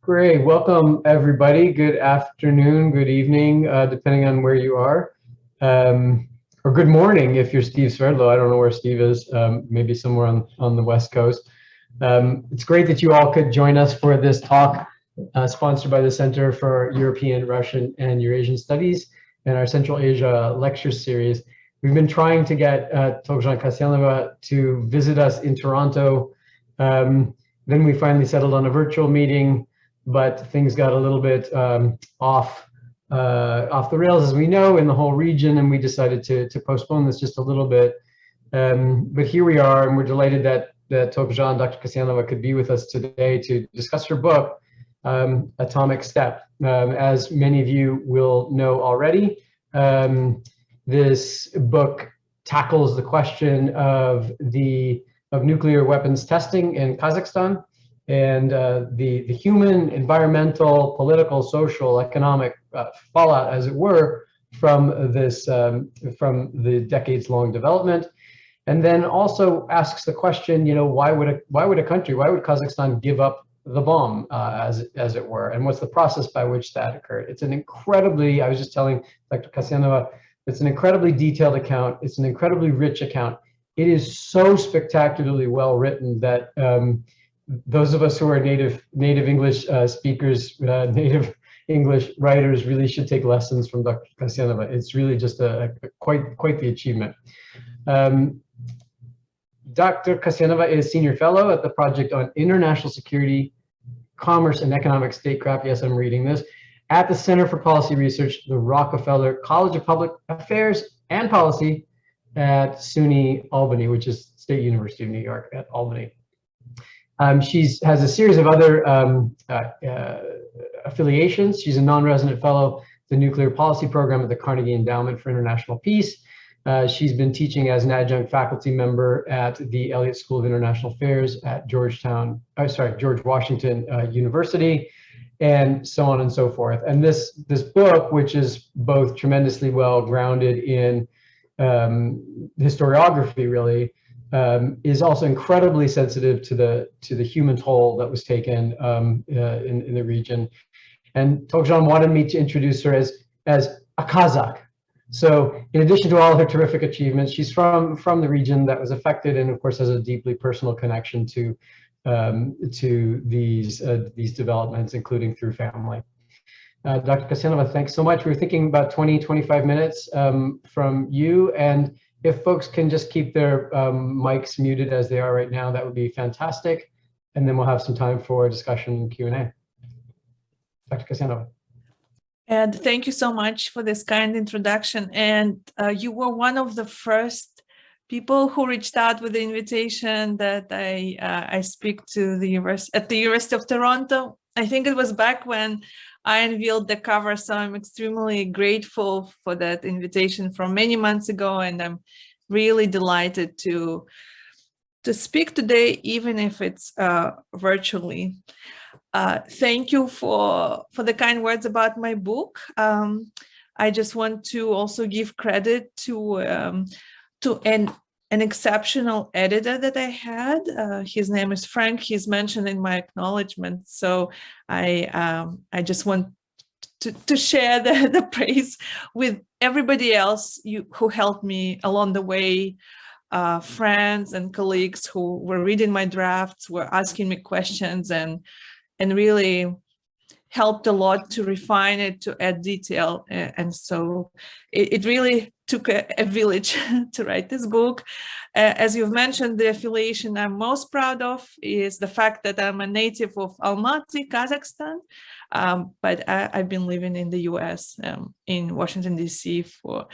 Great. Welcome, everybody. Good afternoon, good evening, depending on where you are. Or good morning if you're Steve Sverdlow. I don't know where Steve is, maybe somewhere on the West Coast. It's great that you all could join us for this talk sponsored by the Center for European, Russian, and Eurasian Studies and our Central Asia lecture series. We've been trying to get Togzhan Kassenova to visit us in Toronto. Then we finally settled on a virtual meeting, but things got a little bit off the rails, as we know, in the whole region, and we decided to postpone this just a little bit. But here we are, and we're delighted that Togzhan, Dr. Kassenova, could be with us today to discuss her book, Atomic Steppe. As many of you will know already, this book tackles the question of nuclear weapons testing in Kazakhstan, and the human, environmental, political, social, economic fallout, as it were, from this from the decades-long development. And then also asks the question, why would Kazakhstan give up the bomb, as it were, and what's the process by which that occurred? It's an incredibly, I was just telling Dr. Kassenova, it's an incredibly detailed account. It's an incredibly rich account. It is so spectacularly well written that those of us who are native English speakers, native English writers, really should take lessons from Dr. Kassenova. It's really just quite the achievement. Dr. Kassenova is Senior Fellow at the Project on International Security, Commerce, and Economic Statecraft. Yes, I'm reading this. At the Center for Policy Research, the Rockefeller College of Public Affairs and Policy at SUNY-Albany, which is State University of New York at Albany. She has a series of other affiliations. She's a non-resident fellow at the Nuclear Policy Program at the Carnegie Endowment for International Peace. She's been teaching as an adjunct faculty member at the Elliott School of International Affairs at George Washington University, and so on and so forth. And this book, which is both tremendously well grounded in historiography, really, is also incredibly sensitive to the human toll that was taken in the region. And Togzhan wanted me to introduce her as a Kazakh. So in addition to all her terrific achievements, she's from the region that was affected, and of course has a deeply personal connection to these developments, including through family. Dr. Kassenova, thanks so much. We were thinking about 20-25 minutes from you, and if folks can just keep their mics muted as they are right now, that would be fantastic. And then we'll have some time for discussion and Q&A. Dr. Kassenova. And thank you so much for this kind introduction. And you were one of the first people who reached out with the invitation that I speak to at the University of Toronto. I think it was back when I unveiled the cover, so I'm extremely grateful for that invitation from many months ago, and I'm really delighted to speak today, even if it's virtually. Thank you for the kind words about my book. I just want to also give credit to an exceptional editor that I had. His name is Frank. He's mentioned in my acknowledgement. So I just want to share the praise with everybody else who helped me along the way, friends and colleagues who were reading my drafts, were asking me questions, and really helped a lot to refine it, to add detail. And so it really took a village to write this book. As you've mentioned, the affiliation I'm most proud of is the fact that I'm a native of Almaty, Kazakhstan, but I've been living in the US, in Washington, DC for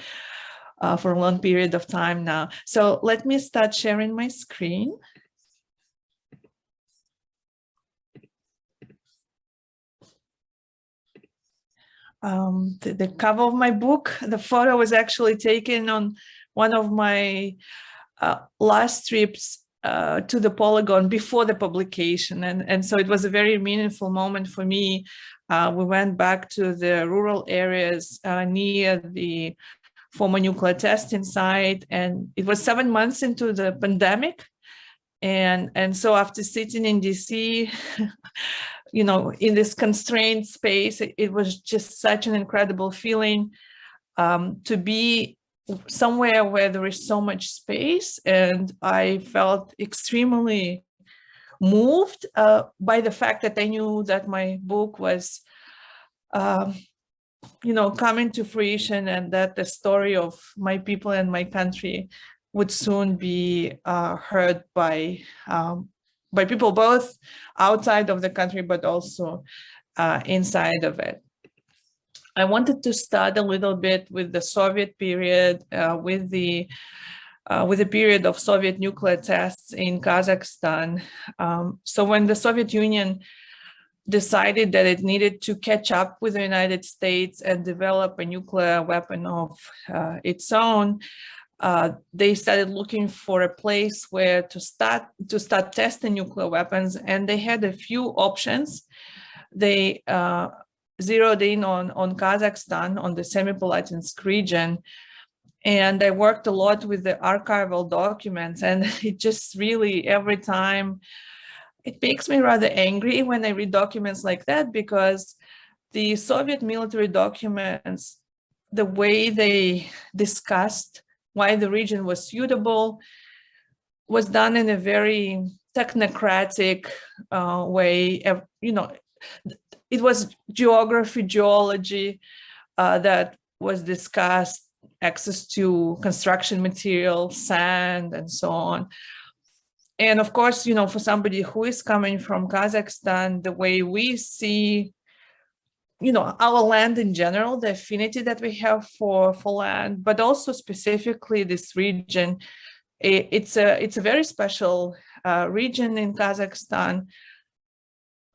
a long period of time now. So let me start sharing my screen. The cover of my book, the photo was actually taken on one of my last trips to the Polygon before the publication, and so it was a very meaningful moment for me. We went back to the rural areas near the former nuclear testing site, and it was 7 months into the pandemic. And so after sitting in DC in this constrained space, it was just such an incredible feeling to be somewhere where there is so much space. And I felt extremely moved by the fact that I knew that my book was, coming to fruition, and that the story of my people and my country would soon be heard by people both outside of the country, but also inside of it. I wanted to start a little bit with the Soviet period, with the period of Soviet nuclear tests in Kazakhstan. So when the Soviet Union decided that it needed to catch up with the United States and develop a nuclear weapon of its own, they started looking for a place where to start testing nuclear weapons, and they had a few options. They zeroed in on Kazakhstan, on the Semipalatinsk region, and I worked a lot with the archival documents, and it just really, every time, it makes me rather angry when I read documents like that, because the Soviet military documents, the way they discussed why the region was suitable, was done in a very technocratic way. It was geography, geology that was discussed, access to construction material, sand, and so on. And of course, for somebody who is coming from Kazakhstan, the way we see, our land in general, the affinity that we have for land, but also specifically this region, it's a very special region in Kazakhstan,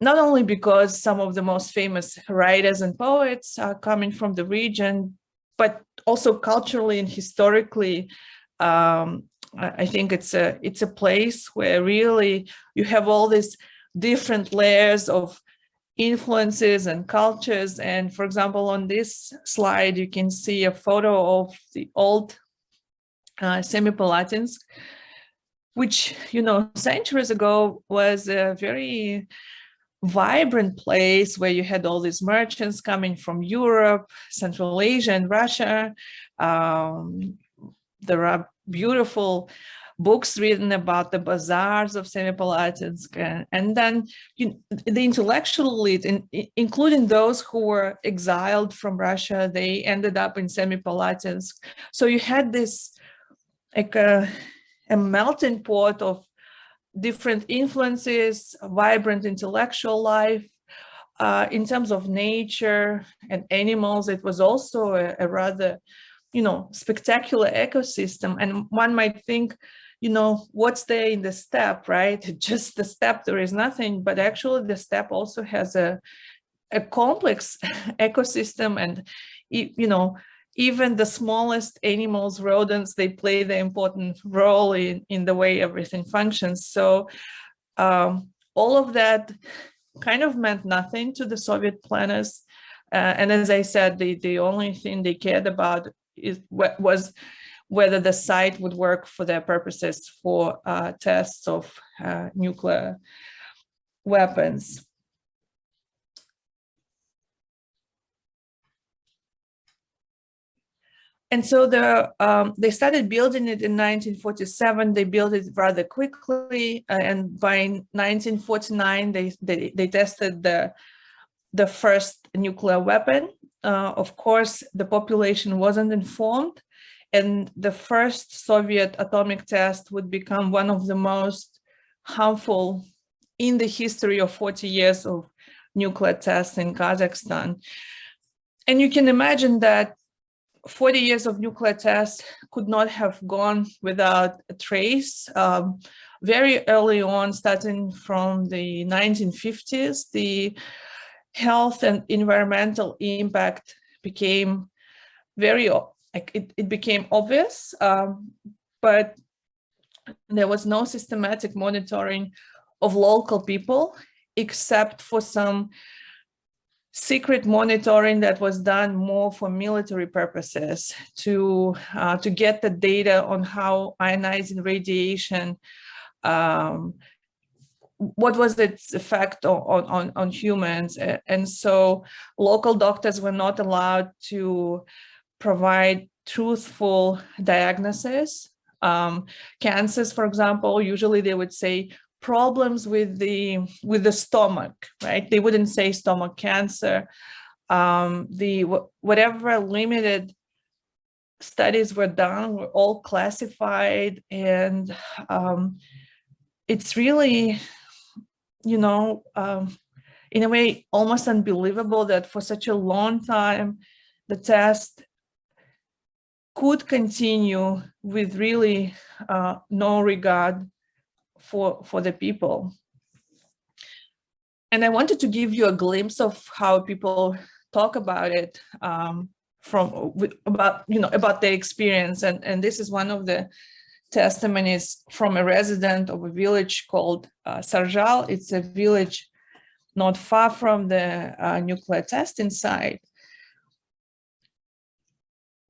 not only because some of the most famous writers and poets are coming from the region, but also culturally and historically. I think it's a place where really you have all these different layers of influences and cultures. And for example, on this slide, you can see a photo of the old Semipalatinsk, which, centuries ago was a very vibrant place where you had all these merchants coming from Europe, Central Asia, and Russia. There are beautiful books written about the bazaars of Semipalatinsk, and then the intellectual elite, including those who were exiled from Russia, they ended up in Semipalatinsk. So you had this like a melting pot of different influences, vibrant intellectual life. In terms of nature and animals, it was also a rather spectacular ecosystem. And one might think, what's there in the steppe, right? Just the steppe, there is nothing. But actually, the steppe also has a complex ecosystem. And, even the smallest animals, rodents, they play the important role in the way everything functions. So all of that kind of meant nothing to the Soviet planners. And as I said, the only thing they cared about was whether the site would work for their purposes for tests of nuclear weapons. And so they started building it in 1947. They built it rather quickly, and by 1949 they tested the first nuclear weapon. Of course, the population wasn't informed, and the first Soviet atomic test would become one of the most harmful in the history of 40 years of nuclear tests in Kazakhstan. And you can imagine that 40 years of nuclear tests could not have gone without a trace. Very early on, starting from the 1950s, the health and environmental impact became it became obvious, but there was no systematic monitoring of local people, except for some secret monitoring that was done more for military purposes to get the data on how ionizing radiation what was its effect on humans. And so local doctors were not allowed to provide truthful diagnosis. Cancers, for example, usually they would say problems with the stomach, right? They wouldn't say stomach cancer. Whatever limited studies were done were all classified, and it's really, in a way, almost unbelievable that for such a long time the test could continue with really no regard for the people. And I wanted to give you a glimpse of how people talk about it, about their experience. And this is one of the testimonies from a resident of a village called Sarjal. It's a village not far from the nuclear testing site.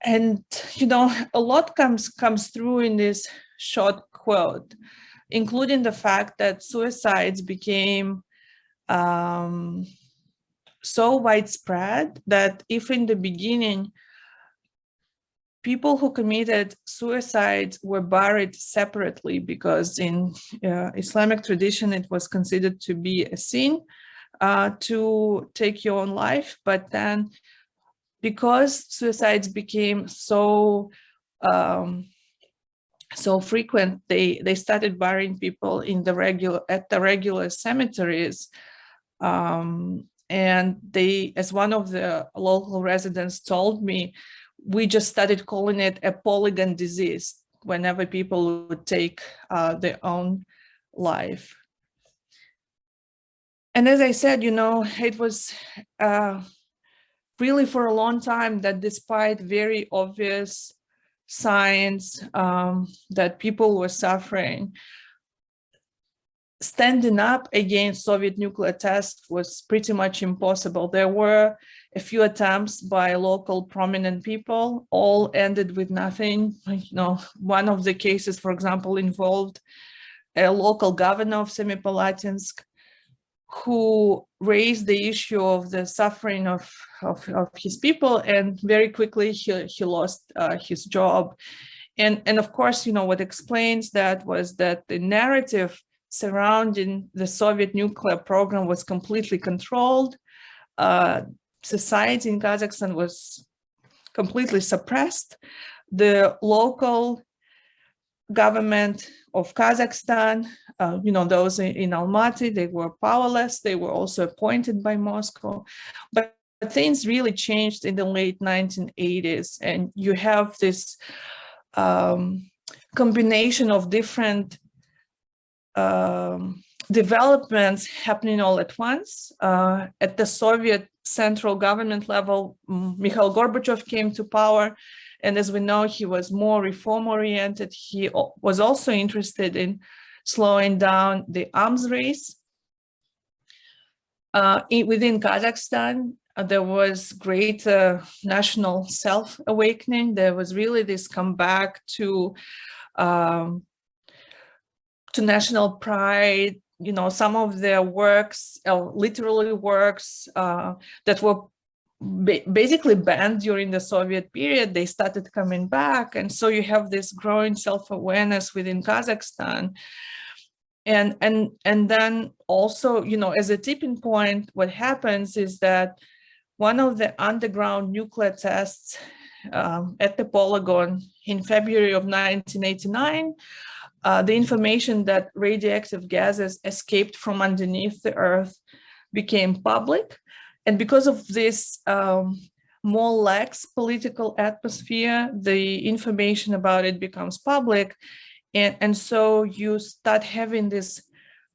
And, a lot comes through in this short quote, including the fact that suicides became so widespread that if in the beginning people who committed suicide were buried separately, because in Islamic tradition it was considered to be a sin to take your own life, but then because suicides became so frequent, they started burying people at the regular cemeteries. And they, as one of the local residents told me, we just started calling it a polygon disease whenever people would take their own life. And as I said, it was really for a long time that despite very obvious signs that people were suffering, standing up against Soviet nuclear tests was pretty much impossible. There were a few attempts by local prominent people, all ended with nothing. One of the cases, for example, involved a local governor of Semipalatinsk who raised the issue of the suffering of his people, and very quickly he lost his job. And of course, what explains that was that the narrative surrounding the Soviet nuclear program was completely controlled. Society in Kazakhstan was completely suppressed. The local government of Kazakhstan, those in Almaty, they were powerless. They were also appointed by Moscow. But things really changed in the late 1980s. And you have this combination of different developments happening all at once. At the Soviet central government level, Mikhail Gorbachev came to power. And as we know, he was more reform-oriented. He was also interested in slowing down the arms race. Within Kazakhstan, there was great national self-awakening. There was really this comeback to national pride. Some of their works, literally works that were basically banned during the Soviet period, they started coming back. And so you have this growing self-awareness within Kazakhstan. And then also, as a tipping point, what happens is that one of the underground nuclear tests at the polygon in February of 1989, the information that radioactive gases escaped from underneath the earth became public. And because of this more lax political atmosphere, the information about it becomes public. And so you start having this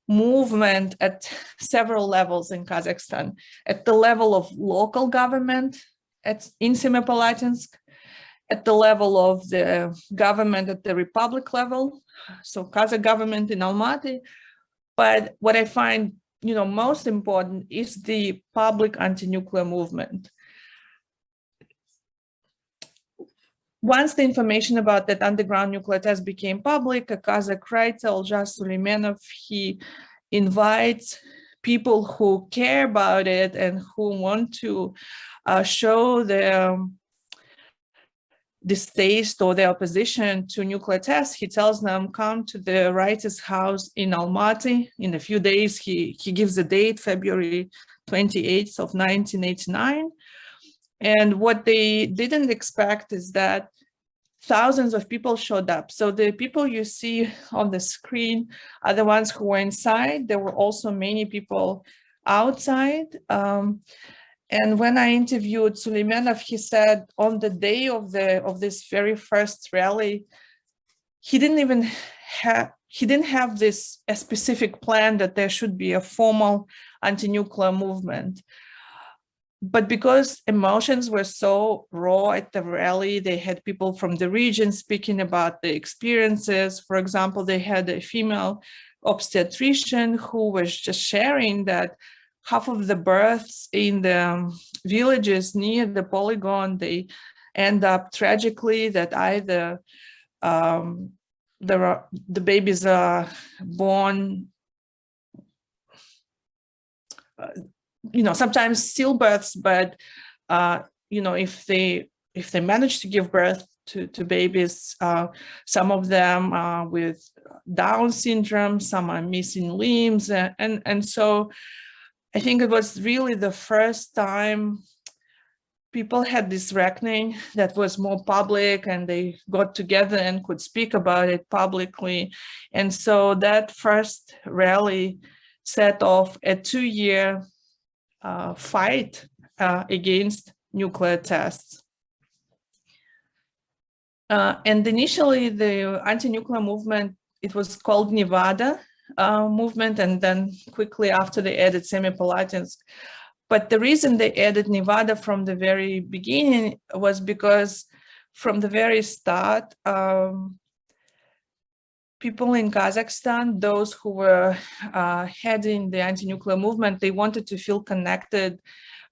movement at several levels in Kazakhstan, at the level of local government in Semipalatinsk, at the level of the government at the republic level, so Kazakh government in Almaty. But what I find most important is the public anti-nuclear movement. Once the information about that underground nuclear test became public, a Kazakh writer, Oljas Suleimanov, he invites people who care about it and who want to show their distaste or their opposition to nuclear tests. He tells them, come to the writer's house in Almaty. In a few days, he gives the date, February 28th of 1989. And what they didn't expect is that thousands of people showed up. So the people you see on the screen are the ones who were inside. There were also many people outside. And when I interviewed Suleimanov, he said on the day of this very first rally, he didn't have this a specific plan that there should be a formal anti-nuclear movement. But because emotions were so raw at the rally, they had people from the region speaking about the experiences. For example, they had a female obstetrician who was just sharing that half of the births in the villages near the polygon, they end up tragically, that either the babies are born, sometimes stillbirths, but if they manage to give birth to babies, some of them are with Down syndrome, some are missing limbs, and so I think it was really the first time people had this reckoning that was more public, and they got together and could speak about it publicly. And so that first rally set off a 2-year fight against nuclear tests. And initially, the anti-nuclear movement, it was called Nevada movement, and then quickly after they added Semipalatinsk. But the reason they added Nevada from the very beginning was because from the very start, people in Kazakhstan, those who were heading the anti-nuclear movement, they wanted to feel connected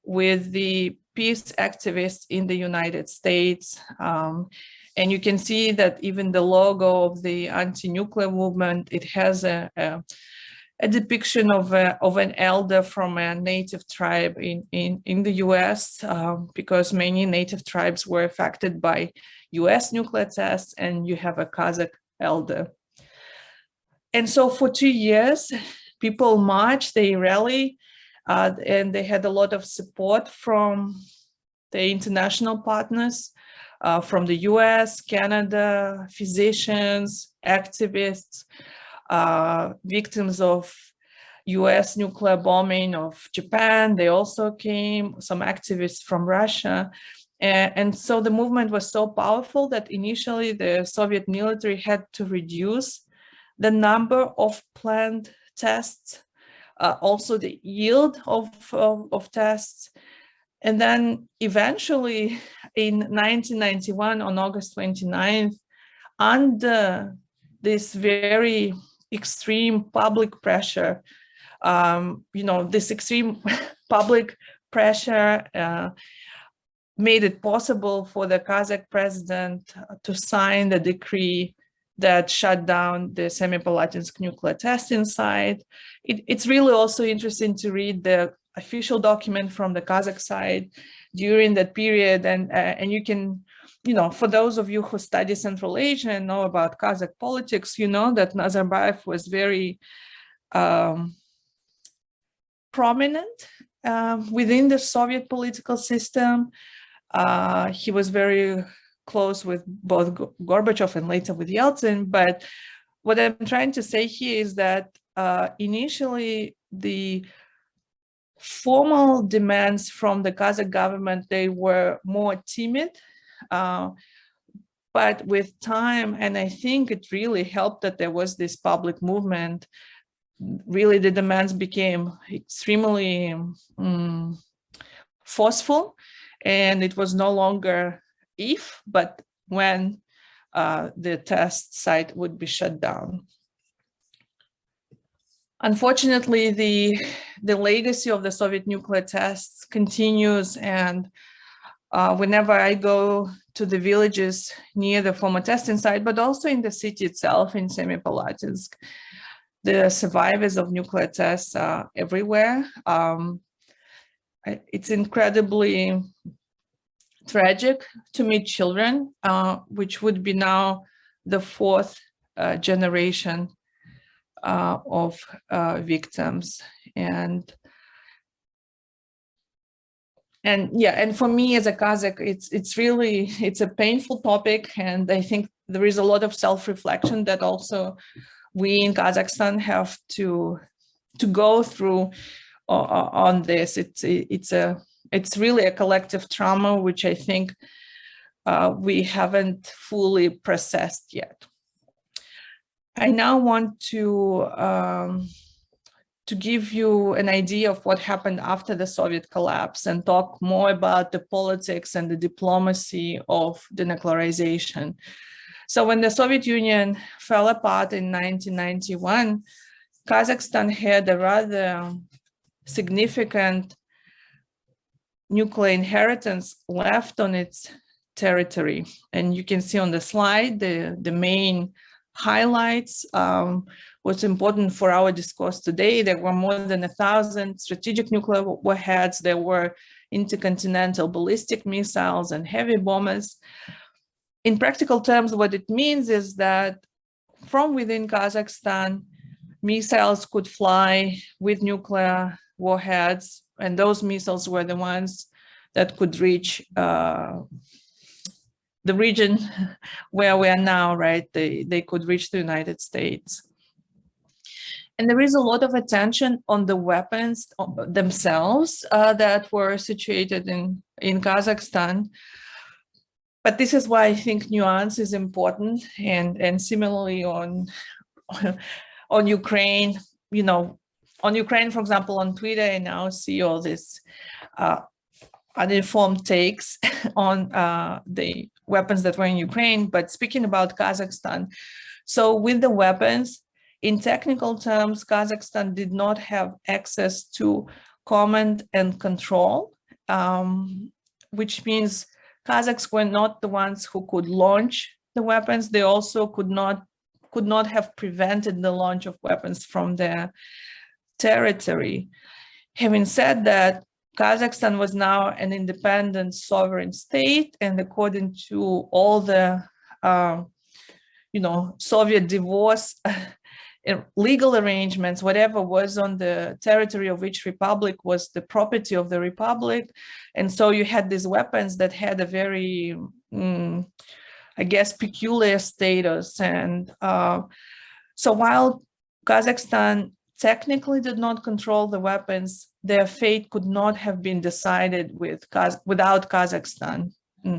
with the peace activists in the United States. And you can see that even the logo of the anti-nuclear movement, it has a depiction of an elder from a native tribe in the US, because many native tribes were affected by US nuclear tests, and you have a Kazakh elder. And so for 2 years, people marched, they rallied, and they had a lot of support from the international partners, from the US, Canada, physicians, activists, victims of US nuclear bombing of Japan. They also came, some activists from Russia. And so the movement was so powerful that initially the Soviet military had to reduce the number of planned tests, also the yield of tests. And then eventually in 1991, on August 29th, under this very extreme public pressure, this extreme public pressure made it possible for the Kazakh president to sign the decree that shut down the Semipalatinsk nuclear testing site. It's really also interesting to read the official document from the Kazakh side during that period, and you can, for those of you who study Central Asia and know about Kazakh politics, you know that Nazarbayev was very prominent within the Soviet political system. He was very close with both Gorbachev and later with Yeltsin. But what I'm trying to say here is that initially the formal demands from the Kazakh government, they were more timid, but with time, and I think it really helped that there was this public movement, really the demands became extremely forceful, and it was no longer if, but when the test site would be shut down. Unfortunately, the legacy of the Soviet nuclear tests continues, and whenever I go to the villages near the former testing site, but also in the city itself, in Semipalatinsk, the survivors of nuclear tests are everywhere. It's incredibly tragic to meet children, which would be now the fourth generation of victims. And for me as a Kazakh, it's a painful topic, and I think there is a lot of self-reflection that also we in Kazakhstan have to go through on this. It's really a collective trauma, which I think we haven't fully processed yet. I now want to give you an idea of what happened after the Soviet collapse and talk more about the politics and the diplomacy of denuclearization. So when the Soviet Union fell apart in 1991, Kazakhstan had a rather significant nuclear inheritance left on its territory. And you can see on the slide the main highlights. What's important for our discourse today: there were more than 1,000 strategic nuclear warheads. There were intercontinental ballistic missiles and heavy bombers. In practical terms, what it means is that from within Kazakhstan, missiles could fly with nuclear warheads, and those missiles were the ones that could reach the region where we are now, right? They could reach the United States. And there is a lot of attention on the weapons themselves that were situated in Kazakhstan. But this is why I think nuance is important. And similarly on Ukraine, on Ukraine, for example, on Twitter, I now see all this uninformed takes on the weapons that were in Ukraine. But speaking about Kazakhstan, so with the weapons, in technical terms, Kazakhstan did not have access to command and control, which means Kazakhs were not the ones who could launch the weapons. They also could not have prevented the launch of weapons from their territory. Having said that, Kazakhstan was now an independent sovereign state, and according to all the Soviet divorce legal arrangements, whatever was on the territory of each republic was the property of the republic. And so you had these weapons that had a very, I guess, peculiar status. And so while Kazakhstan technically did not control the weapons, their fate could not have been decided without Kazakhstan.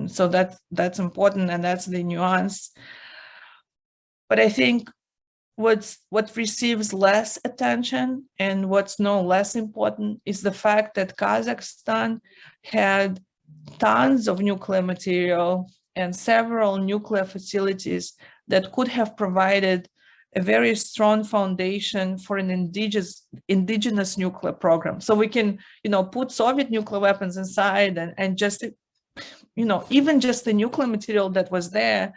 So that's important, and that's the nuance. But I think what receives less attention and what's no less important is the fact that Kazakhstan had tons of nuclear material and several nuclear facilities that could have provided a very strong foundation for an indigenous nuclear program. So we can, put Soviet nuclear weapons aside and just, even just the nuclear material that was there,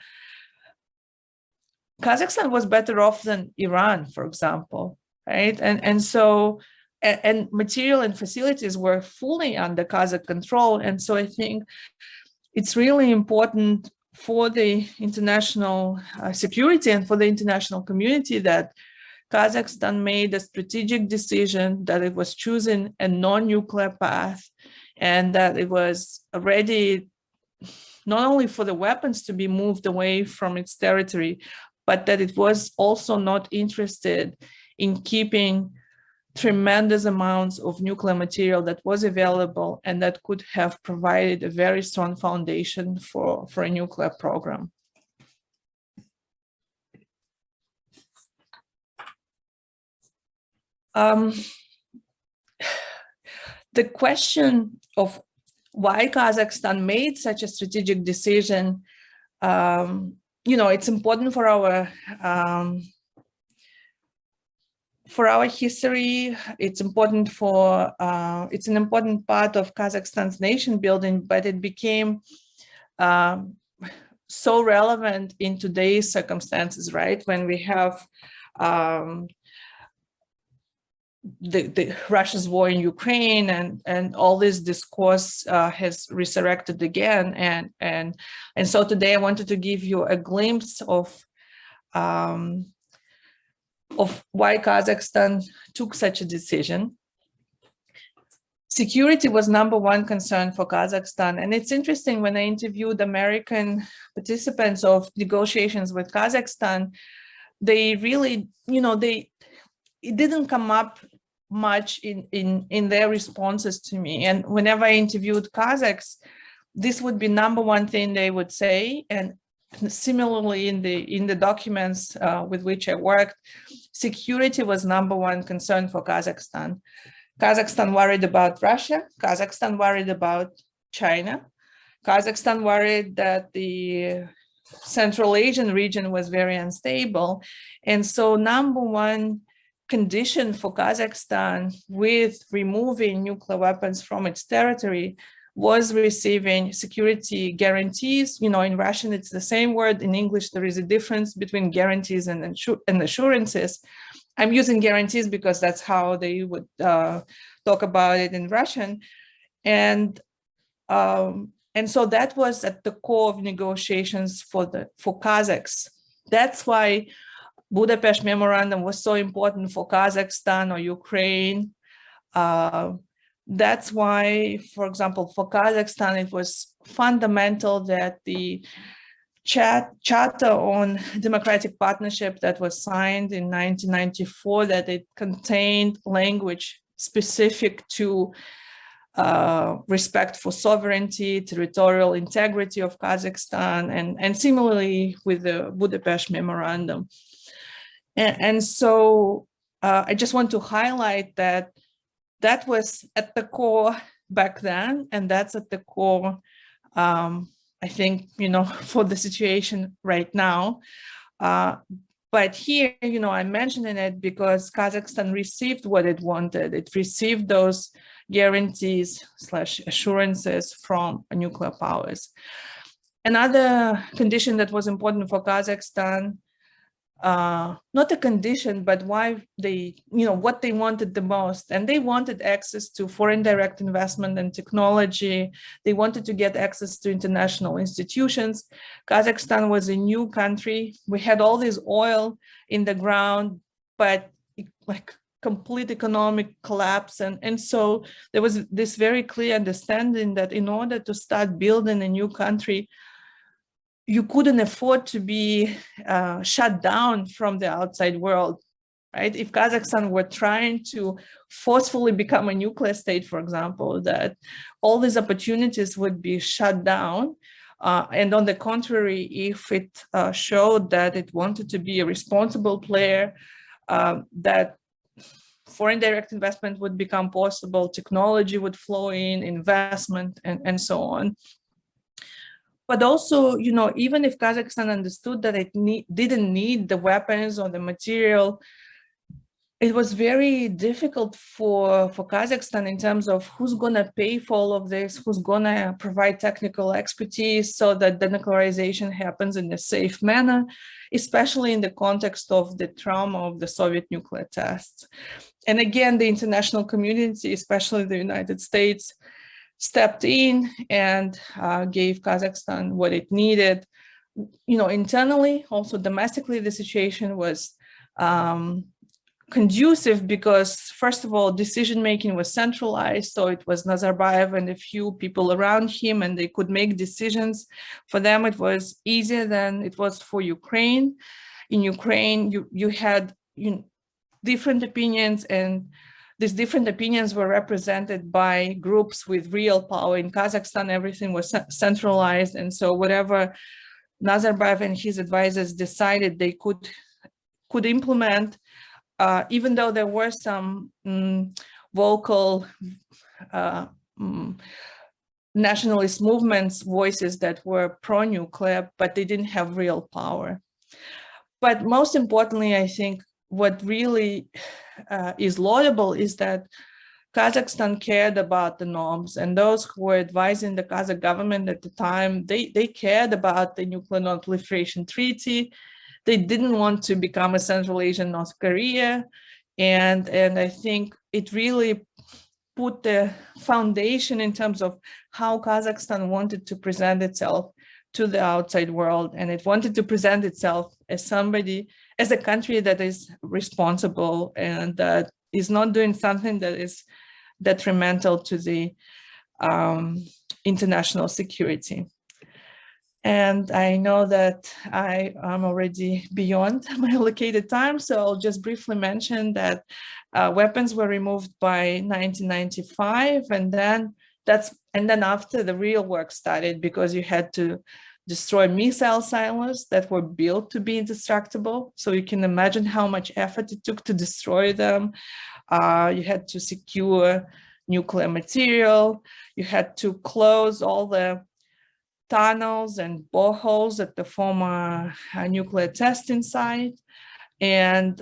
Kazakhstan was better off than Iran, for example, right? And so material and facilities were fully under Kazakh control. And so I think it's really important for the international security and for the international community that Kazakhstan made a strategic decision that it was choosing a non-nuclear path, and that it was ready not only for the weapons to be moved away from its territory, but that it was also not interested in keeping tremendous amounts of nuclear material that was available and that could have provided a very strong foundation for a nuclear program. The question of why Kazakhstan made such a strategic decision, it's important for our history. It's important it's an important part of Kazakhstan's nation building, but it became so relevant in today's circumstances, right? When we have the Russia's war in Ukraine, and all this discourse has resurrected again. And so today I wanted to give you a glimpse of why Kazakhstan took such a decision. Security was #1 concern for Kazakhstan. And it's interesting, when I interviewed American participants of negotiations with Kazakhstan, they really, it didn't come up much in their responses to me. And whenever I interviewed Kazakhs, this would be #1 thing they would say. And similarly, in the documents with which I worked, security was #1 concern for Kazakhstan. Kazakhstan worried about Russia. Kazakhstan worried about China. Kazakhstan worried that the Central Asian region was very unstable. And so #1 condition for Kazakhstan with removing nuclear weapons from its territory was receiving security guarantees. In Russian, it's the same word. In English, there is a difference between guarantees and assurances. I'm using guarantees because that's how they would talk about it in Russian. And so that was at the core of negotiations for Kazakhs. That's why Budapest Memorandum was so important for Kazakhstan or Ukraine. That's why, for example, for Kazakhstan, it was fundamental that the Charter on Democratic Partnership that was signed in 1994, that it contained language specific to respect for sovereignty, territorial integrity of Kazakhstan, and similarly with the Budapest Memorandum. And so I just want to highlight that that was at the core back then, and that's at the core, I think, for the situation right now. But here, I'm mentioning it because Kazakhstan received what it wanted. It received those guarantees / assurances from nuclear powers. Another condition that was important for Kazakhstan, not a condition, but why they, what they wanted the most. And they wanted access to foreign direct investment and technology. They wanted to get access to international institutions. Kazakhstan was a new country. We had all this oil in the ground, but like complete economic collapse. And so there was this very clear understanding that in order to start building a new country, you couldn't afford to be shut down from the outside world, right? If Kazakhstan were trying to forcefully become a nuclear state, for example, that all these opportunities would be shut down. And on the contrary, if it showed that it wanted to be a responsible player, that foreign direct investment would become possible, technology would flow in, investment, and so on. But also, even if Kazakhstan understood that it didn't need the weapons or the material, it was very difficult for Kazakhstan in terms of who's going to pay for all of this, who's going to provide technical expertise so that denuclearization happens in a safe manner, especially in the context of the trauma of the Soviet nuclear tests. And again, the international community, especially the United States, stepped in and gave Kazakhstan what it needed. Internally, also domestically, the situation was conducive because, first of all, decision-making was centralized. So it was Nazarbayev and a few people around him, and they could make decisions. For them, it was easier than it was for Ukraine. In Ukraine, you had different opinions, and these different opinions were represented by groups with real power. In Kazakhstan, everything was centralized. And so whatever Nazarbayev and his advisors decided they could implement, even though there were some vocal nationalist movements, voices that were pro-nuclear, but they didn't have real power. But most importantly, I think what really is laudable is that Kazakhstan cared about the norms, and those who were advising the Kazakh government at the time, they cared about the Nuclear Non-Proliferation Treaty. They didn't want to become a Central Asian North Korea. And I think it really put the foundation in terms of how Kazakhstan wanted to present itself to the outside world. And it wanted to present itself as somebody, as a country that is responsible and that is not doing something that is detrimental to the international security. And I know that I am already beyond my allocated time, so I'll just briefly mention that weapons were removed by 1995, and then after the real work started, because you had to destroy missile silos that were built to be indestructible. So you can imagine how much effort it took to destroy them. You had to secure nuclear material. You had to close all the tunnels and boreholes at the former nuclear testing site, and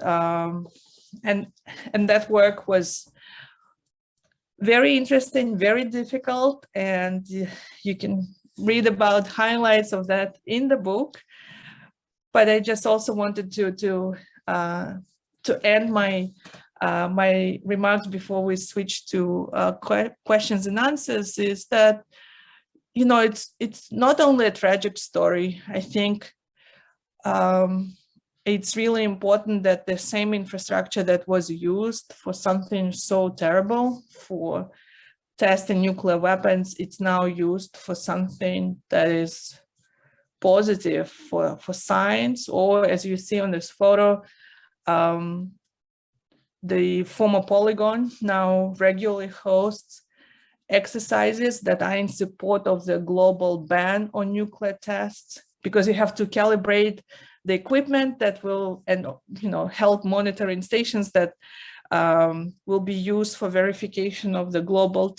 that work was very interesting, very difficult, and you can read about highlights of that in the book. But I just also wanted to end my my remarks before we switch to questions and answers is that, you know, it's not only a tragic story. I think it's really important that the same infrastructure that was used for something so terrible, for testing nuclear weapons, it's now used for something that is positive for science, or as you see on this photo, the former polygon now regularly hosts exercises that are in support of the global ban on nuclear tests, because you have to calibrate the equipment that will, and help monitoring stations that will be used for verification of the global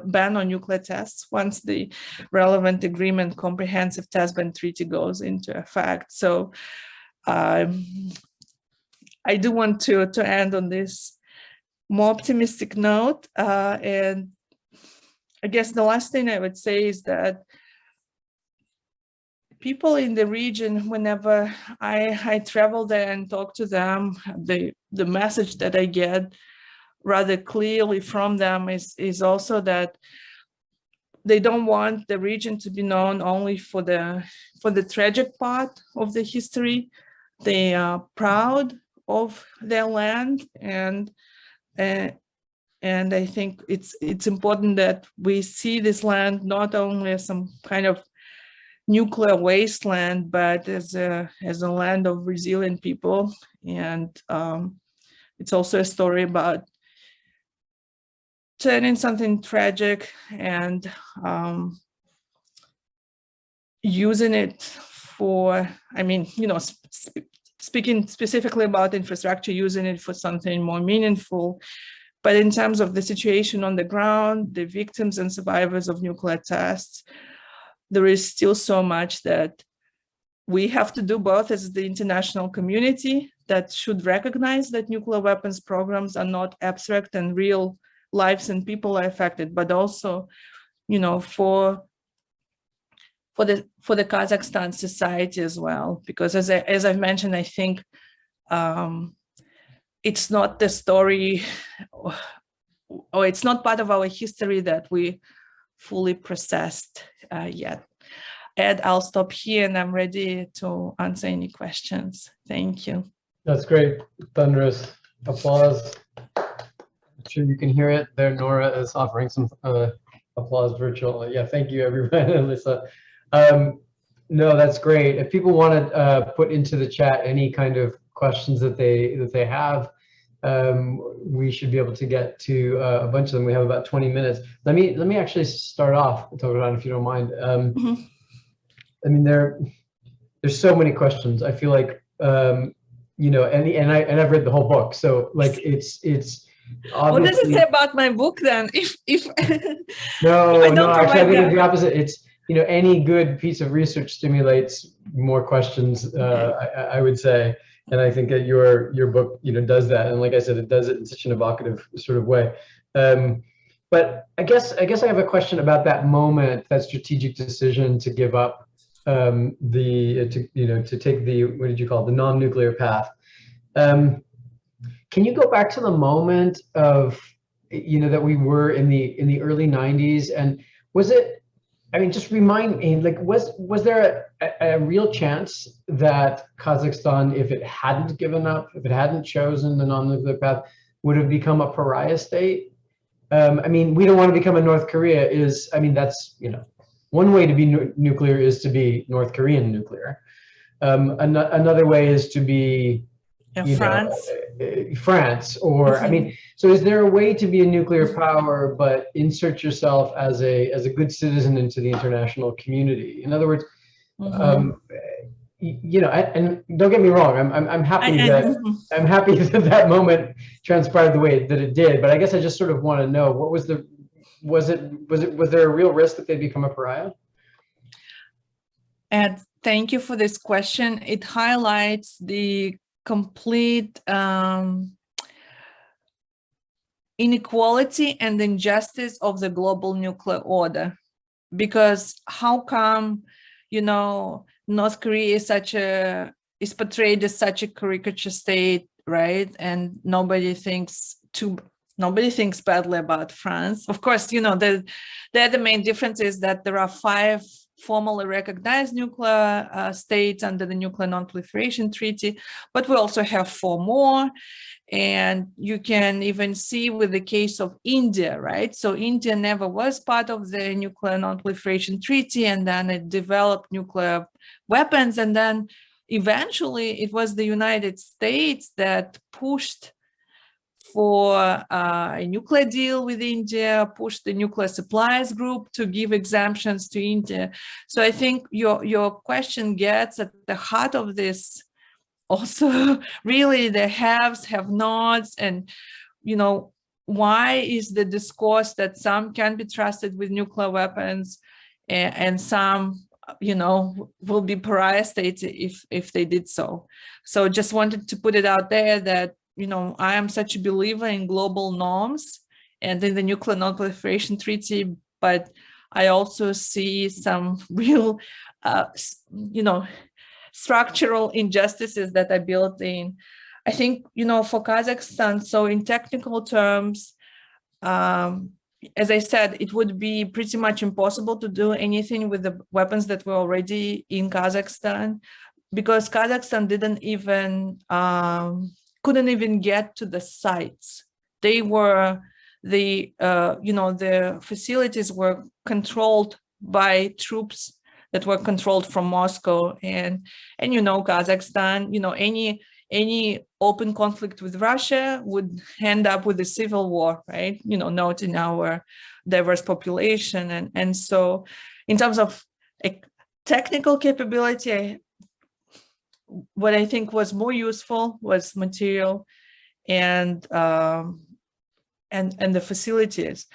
ban on nuclear tests once the relevant agreement, comprehensive test ban treaty, goes into effect. So I do want to end on this more optimistic note, and I guess the last thing I would say is that people in the region, whenever I travel there and talk to them, the message that I get rather clearly from them is also that they don't want the region to be known only for the tragic part of the history. They are proud of their land, and I think it's important that we see this land not only as some kind of nuclear wasteland, but as a land of resilient people. And it's also a story about turning something tragic and using it for, speaking specifically about infrastructure, using it for something more meaningful. But in terms of the situation on the ground, the victims and survivors of nuclear tests, there is still so much that we have to do, both as the international community that should recognize that nuclear weapons programs are not abstract and real lives and people are affected, but also, for the Kazakhstan society as well. Because as I've mentioned, I think it's not the story, or it's not part of our history that we fully processed yet. Ed, I'll stop here and I'm ready to answer any questions. Thank you. That's great. Thunderous applause. I'm sure you can hear it there. Nora is offering some applause virtual. Yeah, thank you everyone, Alyssa. No, that's great. If people want to put into the chat any kind of questions that they have, we should be able to get to a bunch of them. We have about 20 minutes. Let me actually start off, Togzhan, if you don't mind. I mean, there's so many questions. I feel like and I've read the whole book, so like it's obviously. What does it say about my book then? If no, actually I think it's the opposite. It's any good piece of research stimulates more questions. I would say. And I think that your book, does that. And like I said, it does it in such an evocative sort of way. But I guess I have a question about that moment, that strategic decision to give up to take the, what did you call it, the non-nuclear path. can you go back to the moment of, that we were in the early 90s, and was it, I mean, just remind me, like, was there a real chance that Kazakhstan, if it hadn't given up, if it hadn't chosen the non-nuclear path, would have become a pariah state? I mean, we don't want to become a North Korea I mean, that's, one way to be nuclear is to be North Korean nuclear. Another way is to be, France. France, or I mean, so is there a way to be a nuclear power but insert yourself as a good citizen into the international community? In other words, and don't get me wrong, I'm happy I'm happy that that moment transpired the way that it did, but I guess I just sort of want to know, what was there a real risk that they'd become a pariah? And thank you for this question. It highlights the complete inequality and injustice of the global nuclear order. Because how come, North Korea is portrayed as such a caricature state, right? And nobody thinks badly about France. Of course, the main difference is that there are 5 formally recognized nuclear states under the Nuclear Non-Proliferation Treaty, but we also have 4 more. And you can even see with the case of India, right? So India never was part of the Nuclear Non-Proliferation Treaty, and then it developed nuclear weapons. And then eventually it was the United States that pushed for a nuclear deal with India, pushed the nuclear suppliers group to give exemptions to India. So I think your question gets at the heart of this also, really, the haves, have-nots, and, why is the discourse that some can be trusted with nuclear weapons and some, will be pariah states if they did so. So just wanted to put it out there that, I am such a believer in global norms and in the Nuclear Non-Proliferation Treaty, but I also see some real, structural injustices that are built in. I think, for Kazakhstan, so in technical terms, as I said, it would be pretty much impossible to do anything with the weapons that were already in Kazakhstan, because Kazakhstan couldn't even get to the sites. They were the facilities were controlled by troops that were controlled from Moscow, and Kazakhstan, any open conflict with Russia would end up with a civil war, right? Noting our diverse population, and so in terms of technical capability, what I think was more useful was material and the facilities.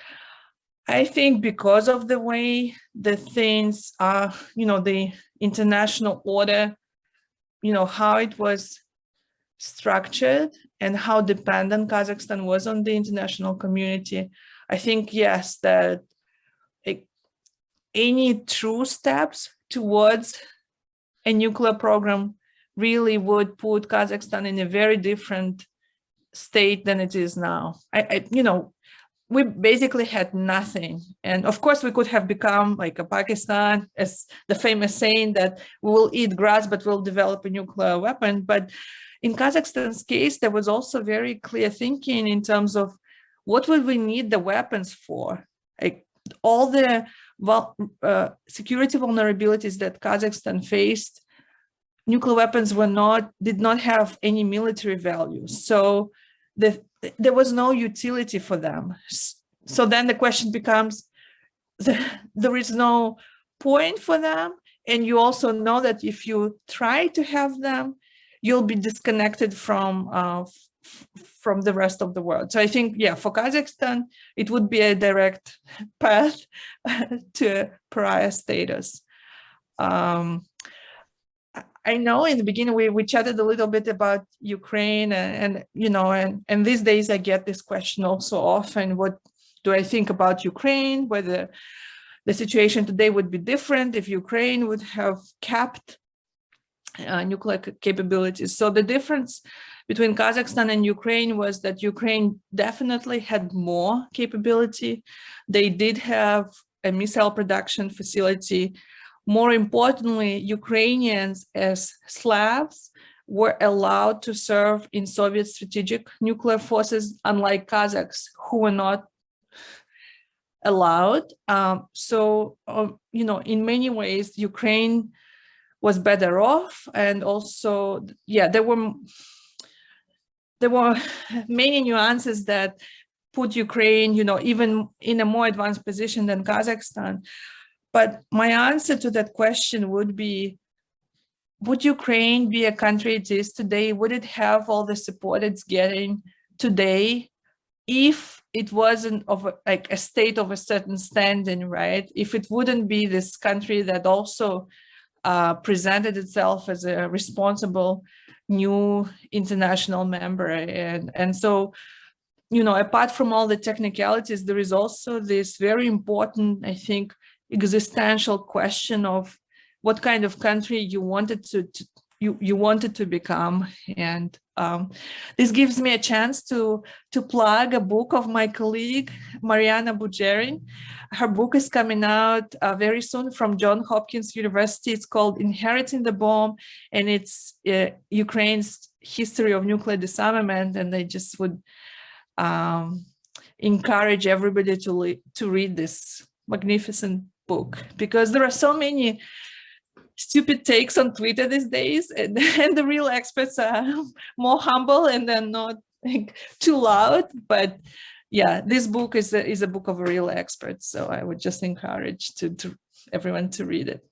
I think because of the way the things are, the international order, how it was structured and how dependent Kazakhstan was on the international community, I think, yes, that any true steps towards a nuclear program really would put Kazakhstan in a very different state than it is now. We basically had nothing. And of course, we could have become like a Pakistan, as the famous saying that we will eat grass, but we'll develop a nuclear weapon. But in Kazakhstan's case, there was also very clear thinking in terms of what would we need the weapons for? Like all the security vulnerabilities that Kazakhstan faced, nuclear weapons did not have any military value. So there was no utility for them. So then the question becomes, there is no point for them. And you also know that if you try to have them, you'll be disconnected from the rest of the world. So I think, for Kazakhstan, it would be a direct path to pariah status. I know in the beginning we chatted a little bit about Ukraine and these days I get this question also often, what do I think about Ukraine, whether the situation today would be different if Ukraine would have kept nuclear capabilities. So the difference between Kazakhstan and Ukraine was that Ukraine definitely had more capability. They did have a missile production facility. More importantly, Ukrainians as Slavs were allowed to serve in Soviet strategic nuclear forces, unlike Kazakhs, who were not allowed. You know, in many ways, Ukraine was better off. And also, yeah, there were many nuances that put Ukraine, you know, even in a more advanced position than Kazakhstan. But my answer to that question would be, would Ukraine be a country it is today? Would it have all the support it's getting today if it wasn't of like a state of a certain standing, right? If it wouldn't be this country that also presented itself as a responsible new international member. And so, you know, apart from all the technicalities, there is also this very important, I think, existential question of what kind of country you wanted to become. And this gives me a chance to plug a book of my colleague, Mariana Bujerin. Her book is coming out very soon from Johns Hopkins University. It's called Inheriting the Bomb, and it's Ukraine's history of nuclear disarmament. And I just would encourage everybody to read this magnificent book, because there are so many stupid takes on Twitter these days, and the real experts are more humble and they're not like too loud. But yeah, this book is a book of a real expert, so I would just encourage to everyone to read it.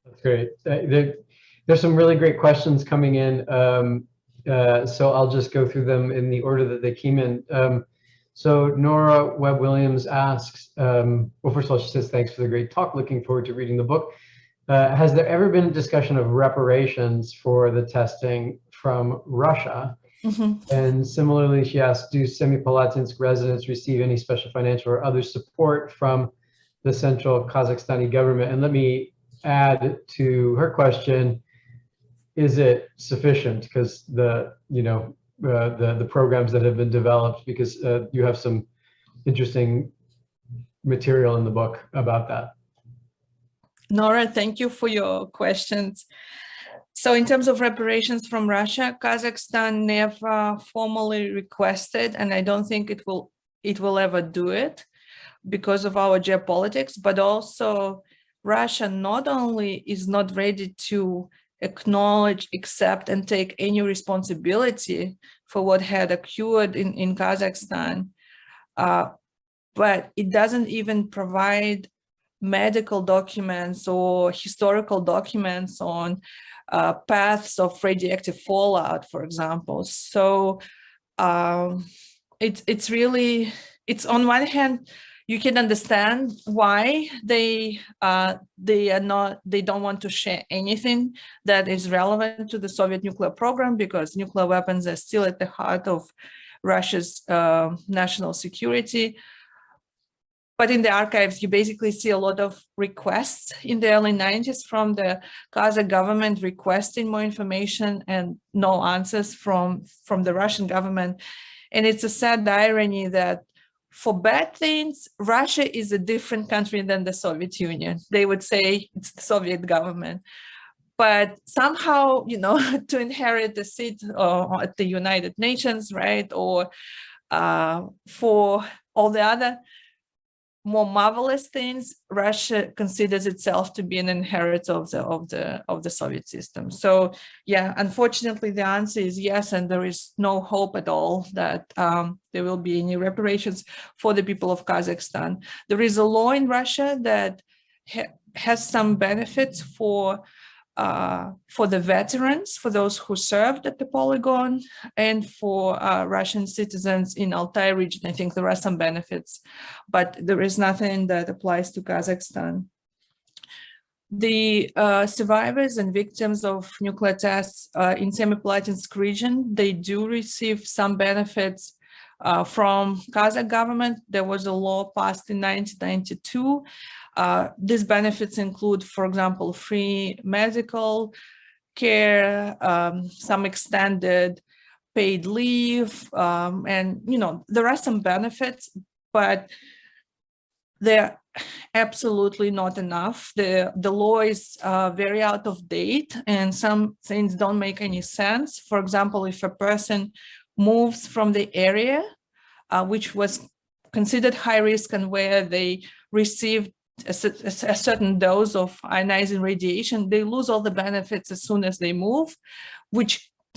That's great. There's some really great questions coming in, so I'll just go through them in the order that they came in. So Nora Webb Williams asks, well, first of all, she says, thanks for the great talk. Looking forward to reading the book. Has there ever been a discussion of reparations for the testing from Russia? Mm-hmm. And similarly, she asks, do Semipalatinsk residents receive any special financial or other support from the central Kazakhstani government? And let me add to her question, is it sufficient? Because the programs that have been developed, because you have some interesting material in the book about that. Nora, thank you for your questions. So in terms of reparations from Russia, Kazakhstan never formally requested, and I don't think it will ever do it because of our geopolitics, but also Russia not only is not ready to acknowledge, accept, and take any responsibility for what had occurred in Kazakhstan, but it doesn't even provide medical documents or historical documents on paths of radioactive fallout, for example. So it's on one hand, you can understand why they don't want to share anything that is relevant to the Soviet nuclear program, because nuclear weapons are still at the heart of Russia's national security. But in the archives, you basically see a lot of requests in the early 90s from the Kazakh government requesting more information and no answers from the Russian government. And it's a sad irony that for bad things, Russia is a different country than the Soviet Union. They would say it's the Soviet government. But somehow, you know, to inherit the seat at the United Nations, right, or for all the other more marvelous things, Russia considers itself to be an inheritor of the Soviet system. So yeah, unfortunately, the answer is yes, and there is no hope at all that there will be any reparations for the people of Kazakhstan. There is a law in Russia that has some benefits for the veterans, for those who served at the polygon, and for Russian citizens in Altai region. I think there are some benefits, but there is nothing that applies to Kazakhstan. The survivors and victims of nuclear tests in Semipalatinsk region, they do receive some benefits from Kazakh government. There was a law passed in 1992. These benefits include, for example, free medical care, some extended paid leave, and there are some benefits, but they're absolutely not enough. The law is very out of date, and some things don't make any sense. For example, if a person moves from the area which was considered high risk and where they received a certain dose of ionizing radiation, they lose all the benefits as soon as they move, which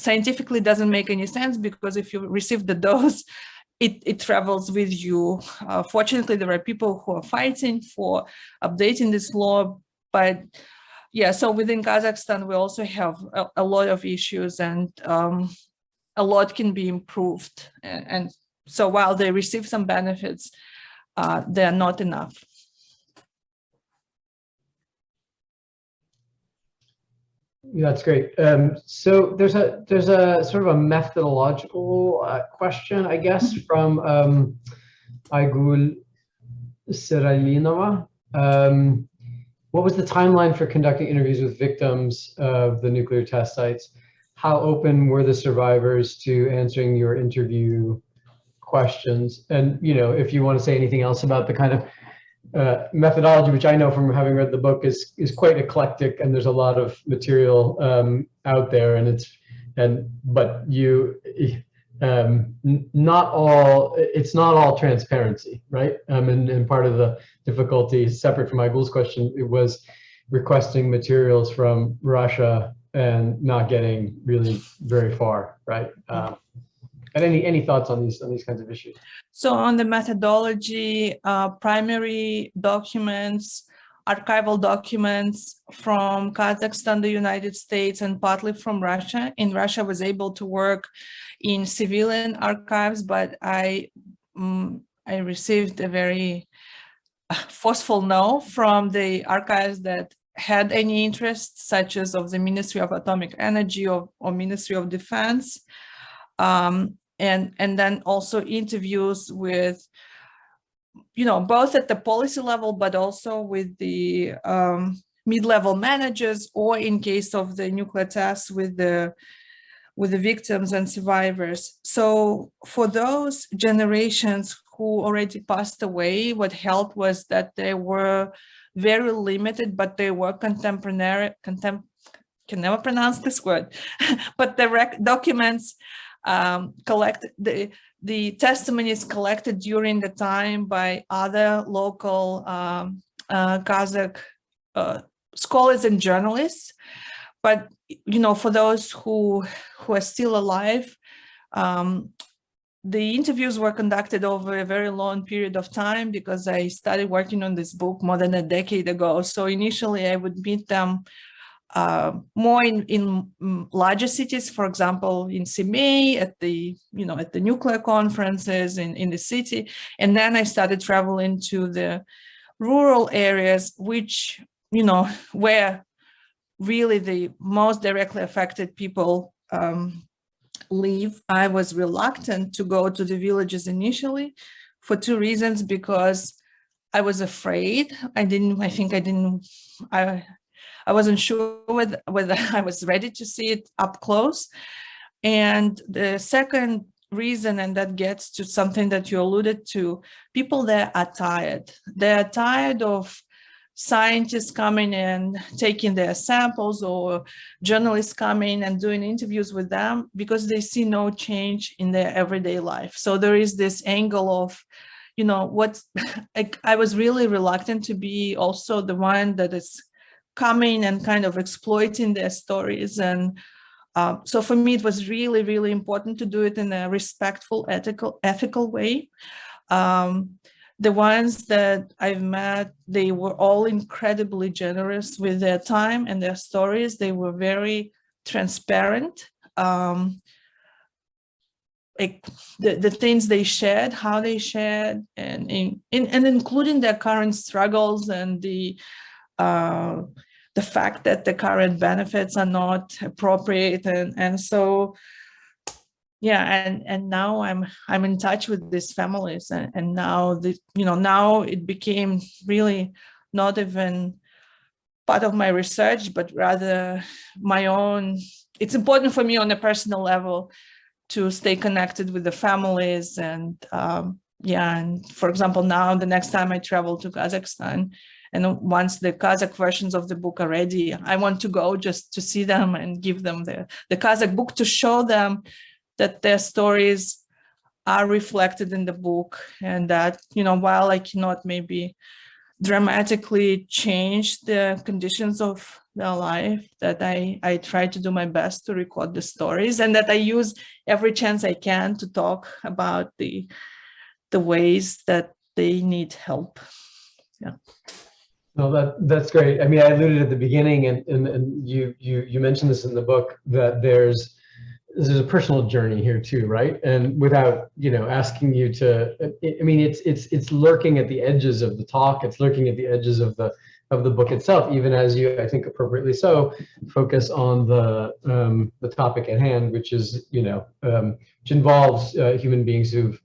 scientifically doesn't make any sense, because if you receive the dose, it travels with you. Fortunately, there are people who are fighting for updating this law, but yeah, so within Kazakhstan, we also have a lot of issues, and a lot can be improved. And so while they receive some benefits, they're not enough. Yeah, that's great. So there's a sort of a methodological question, I guess, from Aygul Seralinova. What was the timeline for conducting interviews with victims of the nuclear test sites? How open were the survivors to answering your interview questions? And if you want to say anything else about the kind of methodology, which I know from having read the book is quite eclectic, and there's a lot of material out there, and it's not all transparency, right? And part of the difficulty, separate from Aygul's question, it was requesting materials from Russia and not getting really very far, right? And any thoughts on these kinds of issues? So on the methodology, primary documents, archival documents from Kazakhstan, the United States, and partly from Russia. In Russia, I was able to work in civilian archives, but I received a very forceful no from the archives that had any interest, such as of the Ministry of Atomic Energy or Ministry of Defense. And then also interviews with, both at the policy level, but also with the mid-level managers, or in case of the nuclear tests with the victims and survivors. So for those generations who already passed away, what helped was that they were very limited, but they were contemporary, can never pronounce this word, but the documents collected, the testimonies collected during the time by other local Kazakh scholars and journalists. But for those who are still alive, the interviews were conducted over a very long period of time, because I started working on this book more than a decade ago. So initially I would meet them more in larger cities, for example, in Semey, at the nuclear conferences in the city. And then I started traveling to the rural areas, which, where really the most directly affected people live. I was reluctant to go to the villages initially for two reasons, because I was afraid. I wasn't sure whether I was ready to see it up close. And the second reason, and that gets to something that you alluded to, people there are tired. They're tired of scientists coming and taking their samples, or journalists coming and doing interviews with them, because they see no change in their everyday life. So there is this angle of, I was really reluctant to be also the one that is coming and kind of exploiting their stories. And so for me, it was really, really important to do it in a respectful, ethical way. The ones that I've met, they were all incredibly generous with their time and their stories. They were very transparent. Like the things they shared, how they shared, and including their current struggles, and the fact that the current benefits are not appropriate, and so yeah, and now I'm in touch with these families, and now now it became really not even part of my research, but rather my own. It's important for me on a personal level to stay connected with the families. And yeah, and for example, now the next time I travel to Kazakhstan, and once the Kazakh versions of the book are ready, I want to go just to see them and give them the Kazakh book to show them that their stories are reflected in the book, and that, you know, while I cannot maybe dramatically change the conditions of their life, that I try to do my best to record the stories, and that I use every chance I can to talk about the ways that they need help. Yeah. No, that's great. I mean, I alluded at the beginning, and you mentioned this in the book, that there's a personal journey here too, right? And without, you know, asking you to, I mean, it's lurking at the edges of the talk. It's lurking at the edges of the book itself, even as you, I think appropriately so, focus on the topic at hand, which is, you know, which involves human beings who've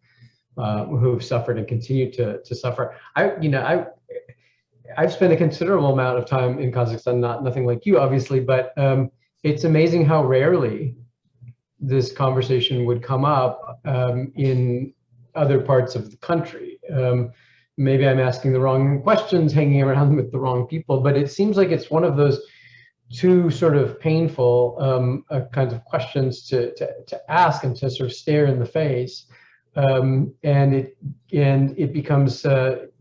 suffered and continue to suffer. I've spent a considerable amount of time in Kazakhstan, nothing like you, obviously, but it's amazing how rarely this conversation would come up in other parts of the country. Maybe I'm asking the wrong questions, hanging around with the wrong people, but it seems like it's one of those two sort of painful kinds of questions to ask and to sort of stare in the face. And it becomes,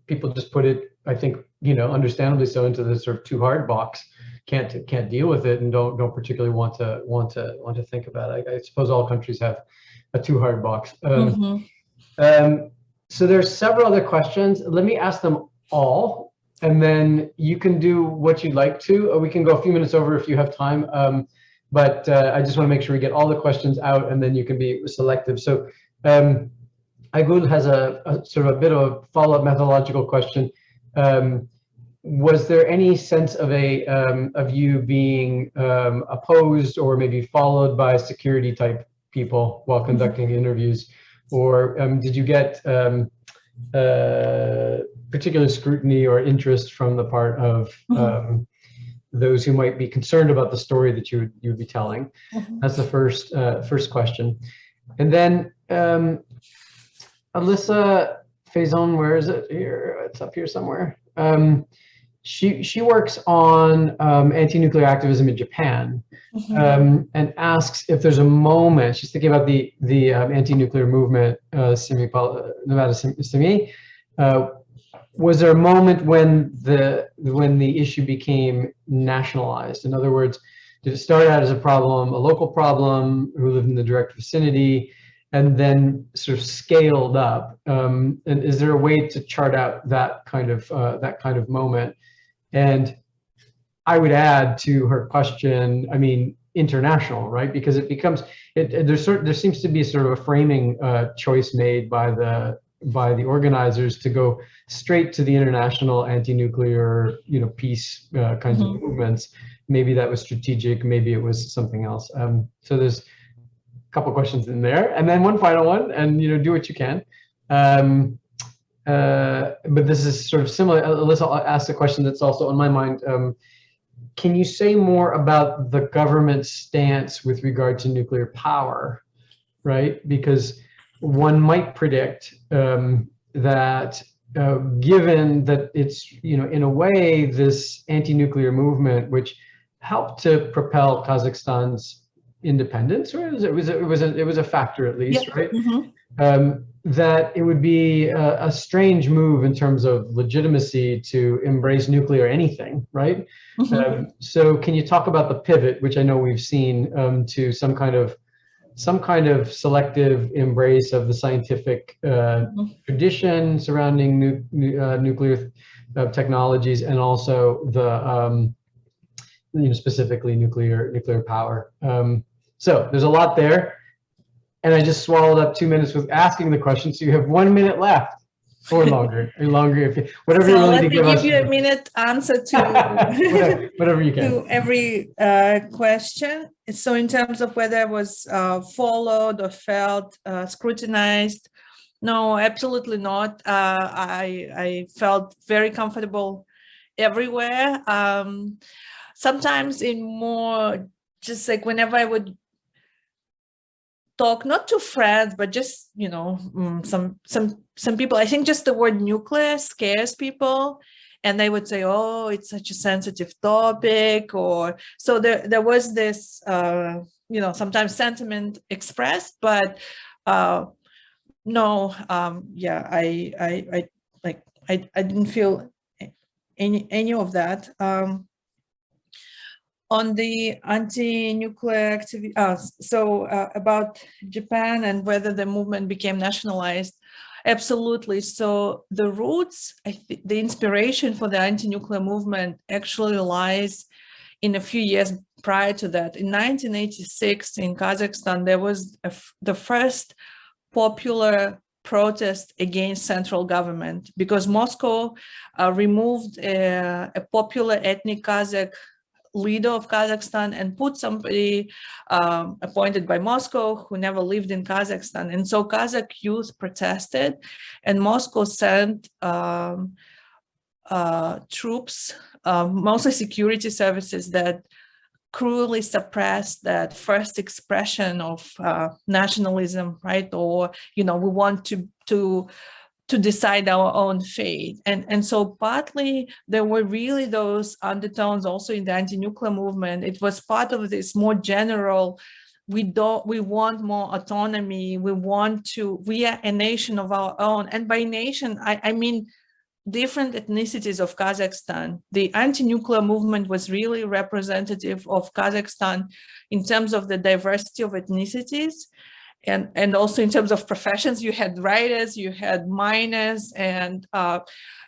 people just put it, I think, you know, understandably so, into this sort of too hard box. Can't deal with it, and don't particularly want to think about it. I suppose all countries have a too hard box. So there's several other questions. Let me ask them all, and then you can do what you'd like to. We can go a few minutes over if you have time. But I just want to make sure we get all the questions out, and then you can be selective. So Aygul has a sort of a bit of a follow-up methodological question. Was there any sense of of you being opposed or maybe followed by security type people while conducting interviews, or did you get particular scrutiny or interest from the part of those who might be concerned about the story that you would be telling? That's the first question. And then Alyssa Faison, where is it here? It's up here somewhere. She works on anti-nuclear activism in Japan, and asks if there's a moment. She's thinking about the anti-nuclear movement, Nevada Simi. Was there a moment when the issue became nationalized? In other words, did it start out as a problem, a local problem, who lived in the direct vicinity, and then sort of scaled up? And is there a way to chart out that kind of moment? And I would add to her question, I mean, international, right? Because it becomes, there seems to be sort of a framing choice made by the organizers to go straight to the international anti-nuclear, you know, peace kinds of movements. Maybe that was strategic, maybe it was something else. So there's a couple questions in there, and then one final one, and, you know, do what you can. But this is sort of similar. Alyssa asked a question that's also on my mind. Can you say more about the government's stance with regard to nuclear power, right? Because one might predict that given that it's, you know, in a way, this anti-nuclear movement, which helped to propel Kazakhstan's independence, or it was a factor at least, right? That it would be a strange move in terms of legitimacy to embrace nuclear anything, right? So can you talk about the pivot, which I know we've seen, to some kind of selective embrace of the scientific tradition surrounding nuclear technologies, and also the you know, specifically nuclear power. So there's a lot there. And I just swallowed up 2 minutes with asking the question, so you have 1 minute left, or longer, if whatever you're willing to give us. Let me give you a minute answer to whatever you can. To every question. So in terms of whether I was followed or felt scrutinized, no, absolutely not. I felt very comfortable everywhere. Sometimes in more, just like whenever I would talk not to friends, but just, you know, some people. I think just the word nuclear scares people, and they would say, "Oh, it's such a sensitive topic," or so. There was this, you know, sometimes sentiment expressed, but no, yeah, I didn't feel any of that. On the anti-nuclear activity, about Japan and whether the movement became nationalized, absolutely. So the roots, the inspiration for the anti-nuclear movement actually lies in a few years prior to that. In 1986 in Kazakhstan, there was the first popular protest against central government because Moscow removed a popular ethnic Kazakh leader of Kazakhstan and put somebody appointed by Moscow who never lived in Kazakhstan. And so Kazakh youth protested, and Moscow sent troops, mostly security services, that cruelly suppressed that first expression of nationalism, right? Or, you know, we want to decide our own fate. And so partly there were really those undertones also in the anti-nuclear movement. It was part of this more general, we want more autonomy, we are a nation of our own. And by nation, I mean different ethnicities of Kazakhstan. The anti-nuclear movement was really representative of Kazakhstan in terms of the diversity of ethnicities. And also in terms of professions, you had writers, you had miners, and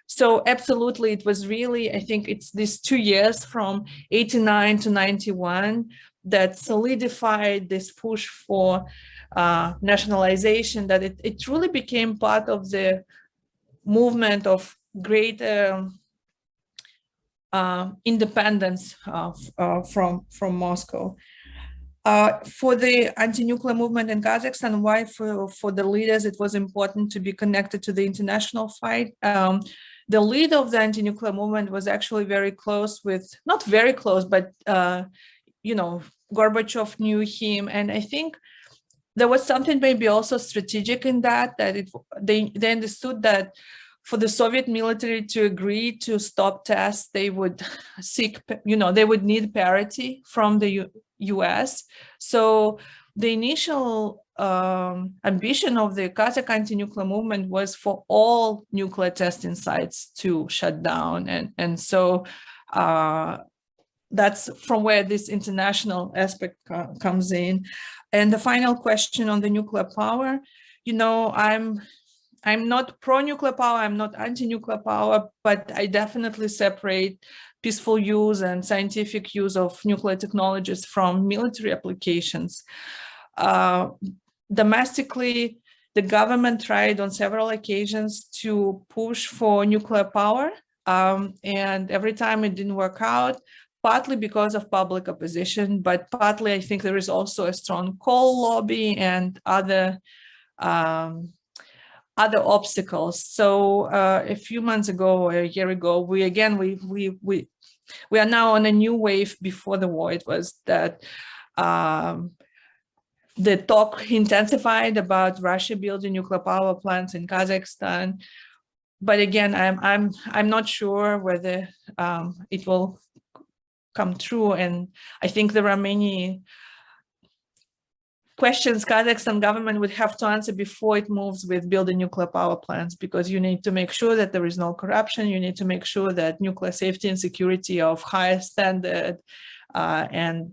so absolutely it was really, I think it's these 2 years from 89 to 91 that solidified this push for nationalization, that it truly became part of the movement of greater independence from Moscow. For the anti-nuclear movement in Kazakhstan, why for the leaders it was important to be connected to the international fight. The leader of the anti-nuclear movement was actually very close with, not very close, but you know, Gorbachev knew him, and I think there was something maybe also strategic in that they understood that for the Soviet military to agree to stop tests, they would seek, you know, they would need parity from the US. So the initial ambition of the Kazakh anti-nuclear movement was for all nuclear testing sites to shut down. And so that's from where this international aspect comes in. And the final question on the nuclear power, you know, I'm not pro-nuclear power, I'm not anti-nuclear power, but I definitely separate peaceful use and scientific use of nuclear technologies from military applications. Domestically, the government tried on several occasions to push for nuclear power, and every time it didn't work out, partly because of public opposition, but partly I think there is also a strong coal lobby and other obstacles. So a few months ago, or a year ago, we are now on a new wave. Before the war, it was that the talk intensified about Russia building nuclear power plants in Kazakhstan. But again, I'm not sure whether it will come true, and I think there are many questions Kazakhstan government would have to answer before it moves with building nuclear power plants, because you need to make sure that there is no corruption, you need to make sure that nuclear safety and security are of highest standard, and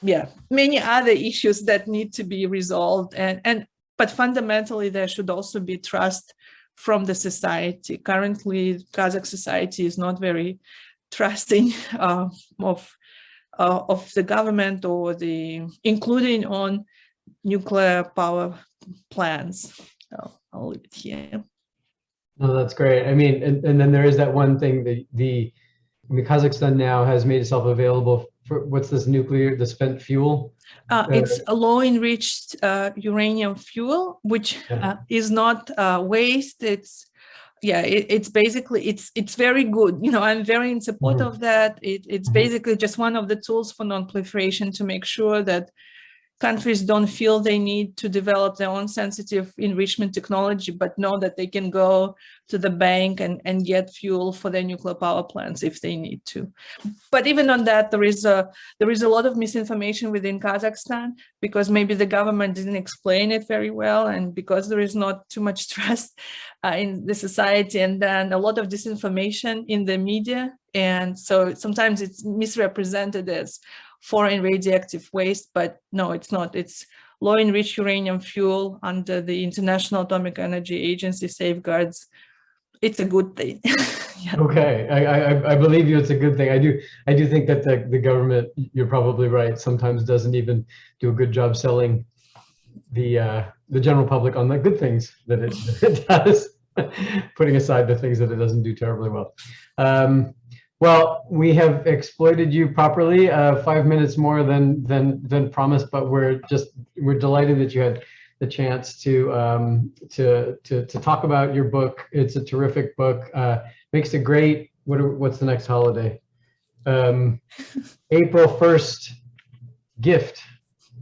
yeah, many other issues that need to be resolved. But fundamentally, there should also be trust from the society. Currently, Kazakh society is not very trusting of the government or including on nuclear power plants. So I'll leave it here. No, that's great. I mean, and then there is that one thing, the Kazakhstan now has made itself available for, what's this nuclear, the spent fuel? It's a low enriched uranium fuel, which is not waste. It's basically, it's very good. You know, I'm very in support of that. It's basically just one of the tools for non-proliferation to make sure that countries don't feel they need to develop their own sensitive enrichment technology, but know that they can go to the bank and get fuel for their nuclear power plants if they need to. But even on that, there is a lot of misinformation within Kazakhstan, because maybe the government didn't explain it very well, and because there is not too much trust in the society, and then a lot of disinformation in the media. And so sometimes it's misrepresented as foreign radioactive waste, but no, it's not. It's low enriched uranium fuel under the International Atomic Energy Agency safeguards. It's a good thing. Yeah. Okay, I believe you. It's a good thing. I do think that the government, you're probably right, sometimes doesn't even do a good job selling the general public on the good things that it does, putting aside the things that it doesn't do terribly well. Well, we have exploited you properly, 5 minutes more than promised, but we're delighted that you had the chance to talk about your book. It's a terrific book. Makes it great. What's the next holiday? April 1st gift,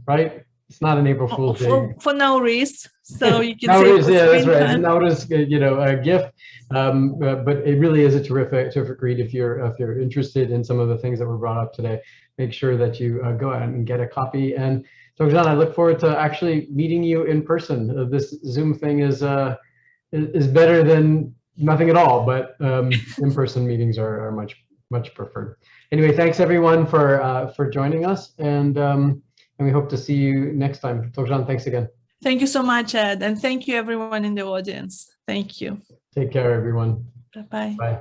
right? It's not an April Fool's Day. For Nowruz, so you can Nowruz, say yeah, that's right. Nowruz, a gift. But it really is a terrific read. If you're interested in some of the things that were brought up today, make sure that you go out and get a copy. And Togzhan, I look forward to actually meeting you in person. This Zoom thing is better than nothing at all, but in-person meetings are much preferred. Anyway, thanks everyone for joining us, and we hope to see you next time. Togzhan, thanks again. Thank you so much, Ed, and thank you everyone in the audience. Thank you. Take care, everyone. Bye-bye. Bye.